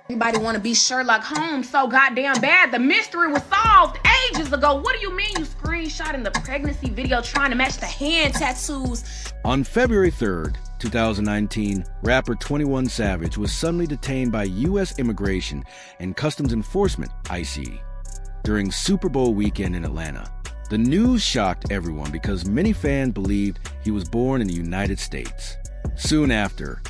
Everybody want to be Sherlock Holmes so goddamn bad. The mystery was solved ages ago. What do you mean you screenshotting the pregnancy video trying to match the hand tattoos? On February 3rd, 2019, rapper 21 Savage was suddenly detained by U.S. Immigration and Customs Enforcement, ICE, during Super Bowl weekend in Atlanta. The news shocked everyone because many fans believed he was born in the United States. Soon after,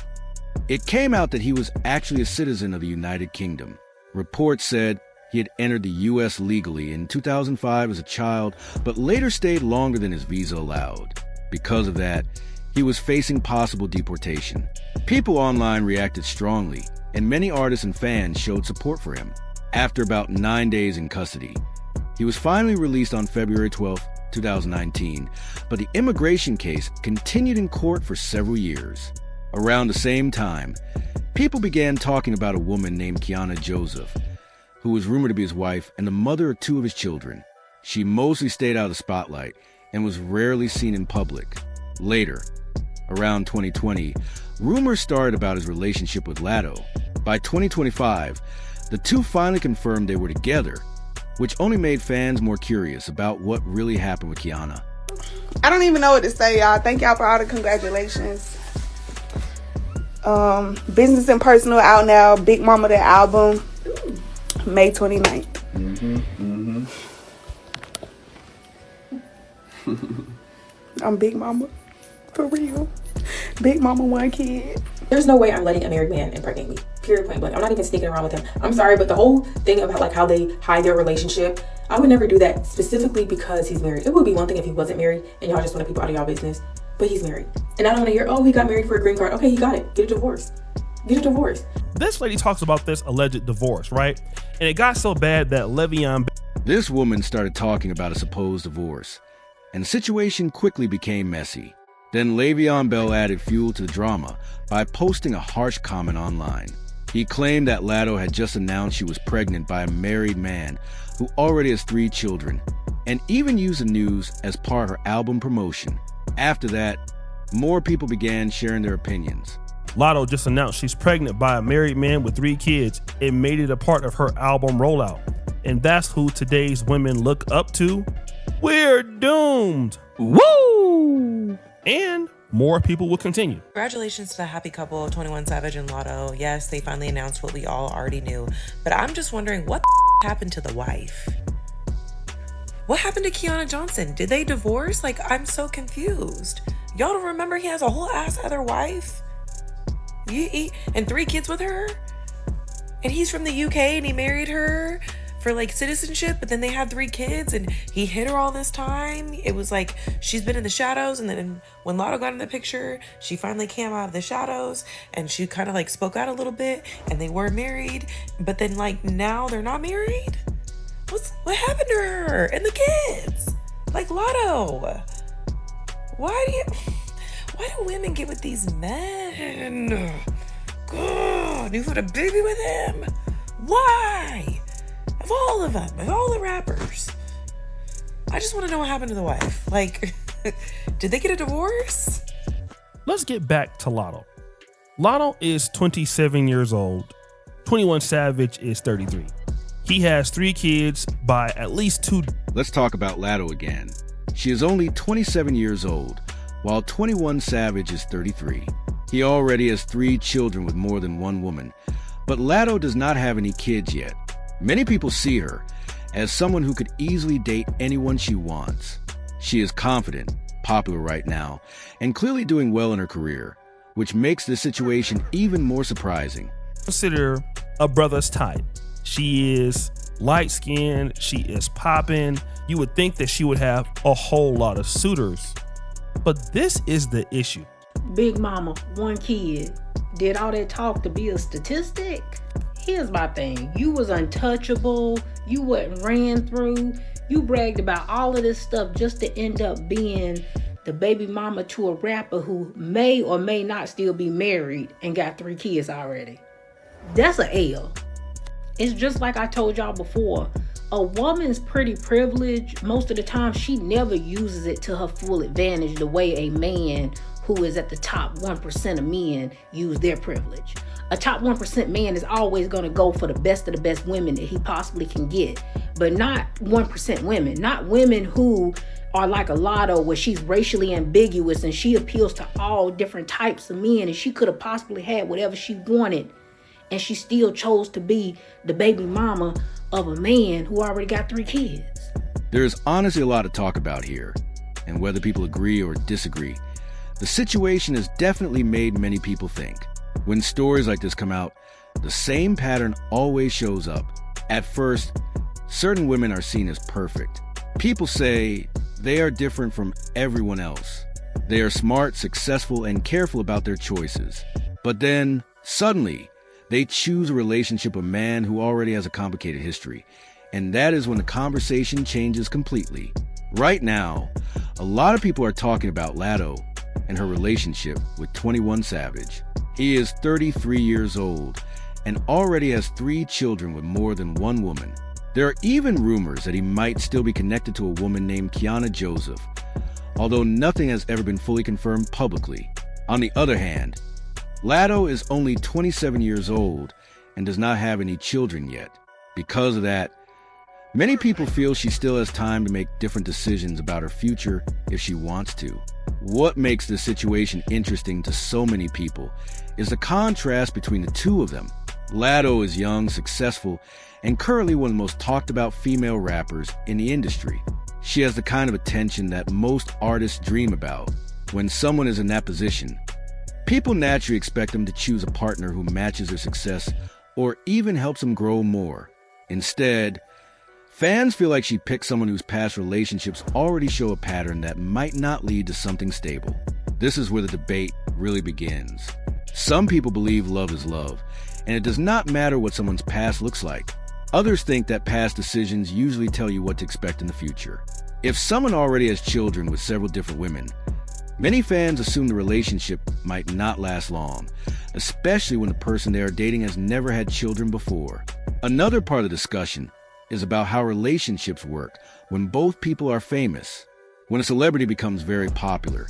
it came out that he was actually a citizen of the United Kingdom. Reports said he had entered the U.S. legally in 2005 as a child, but later stayed longer than his visa allowed. Because of that, he was facing possible deportation. People online reacted strongly, and many artists and fans showed support for him. After about 9 days in custody, he was finally released on February 12, 2019, but the immigration case continued in court for several years. Around the same time, people began talking about a woman named Kiana Joseph, who was rumored to be his wife and the mother of 2 of his children. She mostly stayed out of the spotlight and was rarely seen in public. Later, around 2020, rumors started about his relationship with Latto. By 2025, the two finally confirmed they were together, which only made fans more curious about what really happened with Kiana. I don't even know what to say, y'all. Thank y'all for all the congratulations. Business and Personal out now. Big Mama, the album, May 29th. I'm Big Mama, for real. Big Mama, 1 kid. There's no way I'm letting a married man impregnate me. Period, point blank. I'm not even sneaking around with him. I'm sorry, but the whole thing about like how they hide their relationship, I would never do that specifically because he's married. It would be one thing if he wasn't married and y'all just want to people out of y'all business, but he's married. And I don't want to hear, oh, he got married for a green card. Okay, he got it. Get a divorce. Get a divorce. This lady talks about this alleged divorce, right? And it got so bad that Le'Veon... This woman started talking about a supposed divorce, and the situation quickly became messy. Then Le'Veon Bell added fuel to the drama by posting a harsh comment online. He claimed that Latto had just announced she was pregnant by a married man who already has 3 children, and even used the news as part of her album promotion. After that, more people began sharing their opinions. Latto just announced she's pregnant by a married man with 3 kids and made it a part of her album rollout. And that's who today's women look up to. We're doomed. Woo! And more people will continue. Congratulations to the happy couple, 21 Savage and Latto. Yes, they finally announced what we all already knew. But I'm just wondering what the happened to the wife? What happened to Kiana Johnson? Did they divorce? Like, I'm so confused. Y'all don't remember he has a whole ass other wife? And 3 kids with her? And he's from the UK and he married her for like citizenship, but then they had 3 kids and he hid her all this time. It was like she's been in the shadows, and then when Latto got in the picture, she finally came out of the shadows and she kind of like spoke out a little bit, and they were married, but then like now they're not married. What happened to her and the kids? Like, Latto, why do women get with these men? God, you put a baby with him? Why? Of all of them, of all the rappers, I just want to know what happened to the wife. Like, did they get a divorce? Let's get back to Latto. Latto is 27 years old. 21 Savage is 33. He has 3 kids by at least 2. Let's talk about Latto again. She is only 27 years old, while 21 Savage is 33. He already has 3 children with more than 1 woman, but Latto does not have any kids yet. Many people see her as someone who could easily date anyone she wants. She is confident, popular right now, and clearly doing well in her career, which makes this situation even more surprising. Consider a brother's type. She is light-skinned, she is popping. You would think that she would have a whole lot of suitors. But this is the issue. Big Mama, 1 kid. Did all that talk to be a statistic? Here's my thing. You was untouchable. You wasn't ran through. You bragged about all of this stuff just to end up being the baby mama to a rapper who may or may not still be married and got 3 kids already. That's a L. It's just like I told y'all before. A woman's pretty privilege, most of the time, she never uses it to her full advantage the way a man who is at the top 1% of men use their privilege. A top 1% man is always going to go for the best of the best women that he possibly can get, but not 1% women, not women who are like a Latto, where she's racially ambiguous and she appeals to all different types of men, and she could have possibly had whatever she wanted, and she still chose to be the baby mama of a man who already got 3 kids. There's honestly a lot to talk about here, and whether people agree or disagree, the situation has definitely made many people think. When stories like this come out, the same pattern always shows up. At first, certain women are seen as perfect. People say they are different from everyone else. They are smart, successful, and careful about their choices. But then, suddenly, they choose a relationship with a man who already has a complicated history. And that is when the conversation changes completely. Right now, a lot of people are talking about Latto and her relationship with 21 Savage. He is 33 years old and already has 3 children with more than one woman. There are even rumors that he might still be connected to a woman named Kiana Joseph, although nothing has ever been fully confirmed publicly. On the other hand, Latto is only 27 years old and does not have any children yet. Because of that, many people feel she still has time to make different decisions about her future if she wants to. What makes this situation interesting to so many people is the contrast between the two of them. Latto is young, successful, and currently one of the most talked about female rappers in the industry. She has the kind of attention that most artists dream about. When someone is in that position, people naturally expect them to choose a partner who matches their success or even helps them grow more. Instead, fans feel like she picked someone whose past relationships already show a pattern that might not lead to something stable. This is where the debate really begins. Some people believe love is love, and it does not matter what someone's past looks like. Others think that past decisions usually tell you what to expect in the future. If someone already has children with several different women, many fans assume the relationship might not last long, especially when the person they are dating has never had children before. Another part of the discussion is about how relationships work when both people are famous. When a celebrity becomes very popular,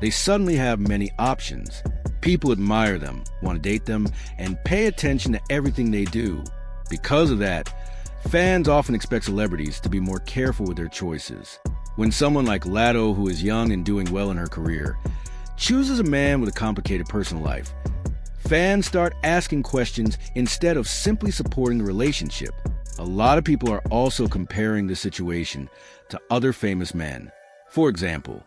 they suddenly have many options. People admire them, want to date them, and pay attention to everything they do. Because of that, fans often expect celebrities to be more careful with their choices. When someone like Latto, who is young and doing well in her career, chooses a man with a complicated personal life, fans start asking questions instead of simply supporting the relationship. A lot of people are also comparing the situation to other famous men. For example,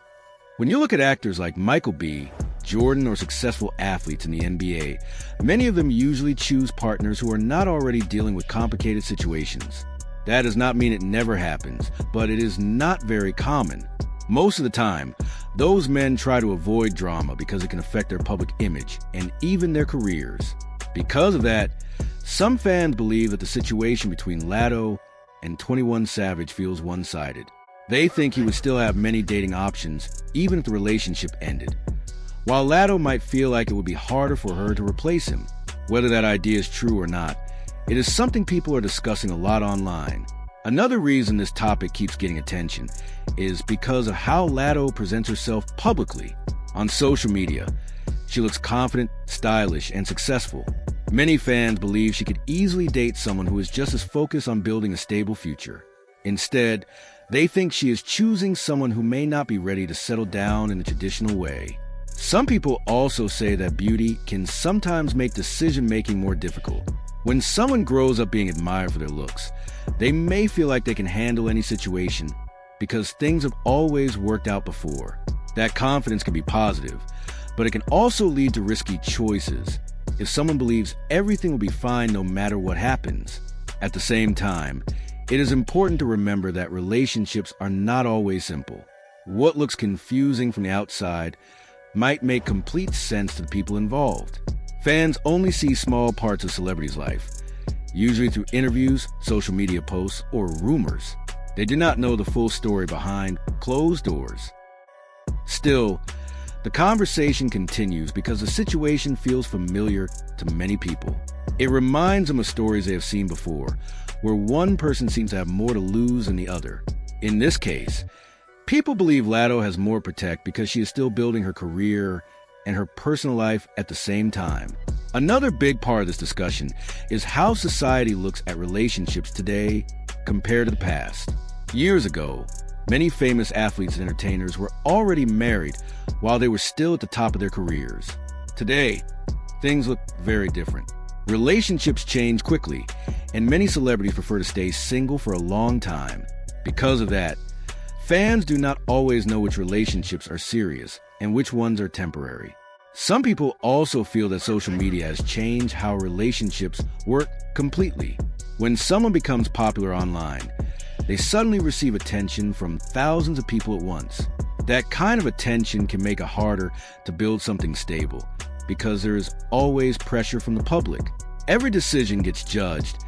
when you look at actors like Michael B., Jordan, or successful athletes in the NBA, many of them usually choose partners who are not already dealing with complicated situations. That does not mean it never happens, but it is not very common. Most of the time, those men try to avoid drama because it can affect their public image and even their careers. Because of that, some fans believe that the situation between Latto and 21 Savage feels one-sided. They think he would still have many dating options even if the relationship ended. While Latto might feel like it would be harder for her to replace him. Whether that idea is true or not, it is something people are discussing a lot online. Another reason this topic keeps getting attention is because of how Latto presents herself publicly. On social media, she looks confident, stylish, and successful. Many fans believe she could easily date someone who is just as focused on building a stable future. Instead, they think she is choosing someone who may not be ready to settle down in the traditional way. Some people also say that beauty can sometimes make decision-making more difficult. When someone grows up being admired for their looks, they may feel like they can handle any situation because things have always worked out before. That confidence can be positive, but it can also lead to risky choices if someone believes everything will be fine no matter what happens. At the same time, it is important to remember that relationships are not always simple. What looks confusing from the outside might make complete sense to the people involved. Fans only see small parts of celebrities' life, usually through interviews, social media posts, or rumors. They do not know the full story behind closed doors. Still, the conversation continues because the situation feels familiar to many people. It reminds them of stories they have seen before, where one person seems to have more to lose than the other. In this case, people believe Latto has more to protect because she is still building her career and her personal life at the same time. Another big part of this discussion is how society looks at relationships today compared to the past. Years ago, many famous athletes and entertainers were already married while they were still at the top of their careers. Today, things look very different. Relationships change quickly, and many celebrities prefer to stay single for a long time. Because of that, fans do not always know which relationships are serious and which ones are temporary. Some people also feel that social media has changed how relationships work completely. When someone becomes popular online, they suddenly receive attention from thousands of people at once. That kind of attention can make it harder to build something stable, because there is always pressure from the public. Every decision gets judged,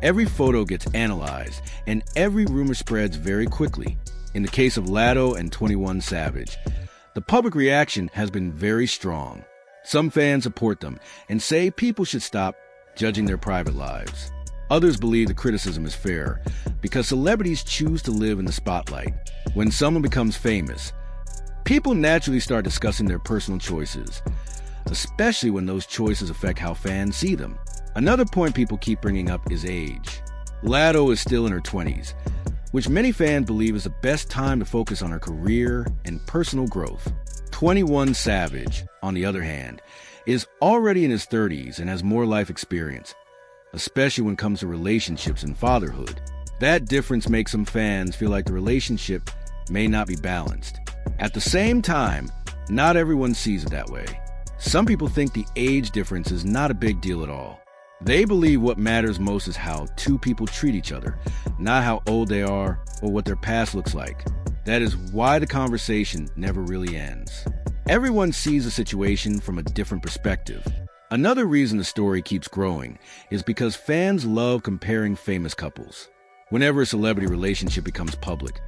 every photo gets analyzed, and every rumor spreads very quickly. In the case of Latto and 21 Savage, the public reaction has been very strong. Some fans support them and say people should stop judging their private lives. Others believe the criticism is fair because celebrities choose to live in the spotlight. When someone becomes famous, people naturally start discussing their personal choices, especially when those choices affect how fans see them. Another point people keep bringing up is age. Latto is still in her 20s, which many fans believe is the best time to focus on her career and personal growth. 21 Savage, on the other hand, is already in his 30s and has more life experience, especially when it comes to relationships and fatherhood. That difference makes some fans feel like the relationship may not be balanced. At the same time, not everyone sees it that way. Some people think the age difference is not a big deal at all. They believe what matters most is how two people treat each other, not how old they are or what their past looks like. That is why the conversation never really ends. Everyone sees the situation from a different perspective. Another reason the story keeps growing is because fans love comparing famous couples. Whenever a celebrity relationship becomes public,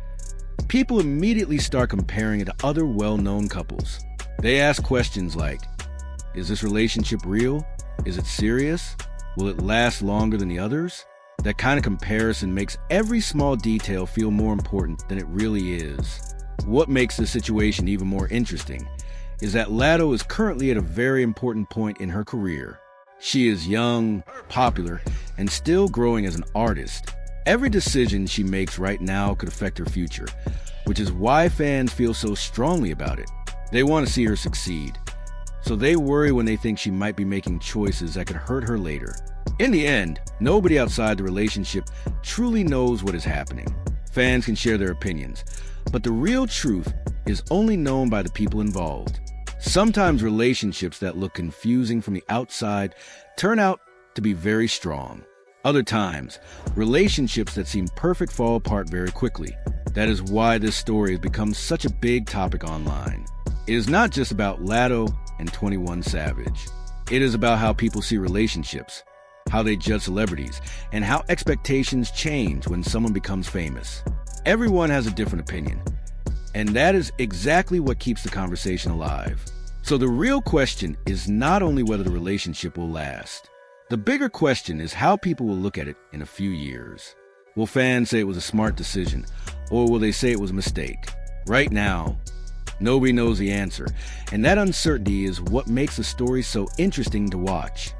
people immediately start comparing it to other well-known couples. They ask questions like, is this relationship real? Is it serious? Will it last longer than the others? That kind of comparison makes every small detail feel more important than it really is. What makes this situation even more interesting is that Latto is currently at a very important point in her career. She is young, popular, and still growing as an artist. Every decision she makes right now could affect her future, which is why fans feel so strongly about it. They want to see her succeed, so they worry when they think she might be making choices that could hurt her later. In the end, nobody outside the relationship truly knows what is happening. Fans can share their opinions, but the real truth is only known by the people involved. Sometimes relationships that look confusing from the outside turn out to be very strong. Other times, relationships that seem perfect fall apart very quickly. That is why this story has become such a big topic online. It is not just about Latto and 21 Savage. It is about how people see relationships, how they judge celebrities, and how expectations change when someone becomes famous. Everyone has a different opinion, and that is exactly what keeps the conversation alive. So the real question is not only whether the relationship will last. The bigger question is how people will look at it in a few years. Will fans say it was a smart decision, or will they say it was a mistake? Right now, nobody knows the answer, and that uncertainty is what makes the story so interesting to watch.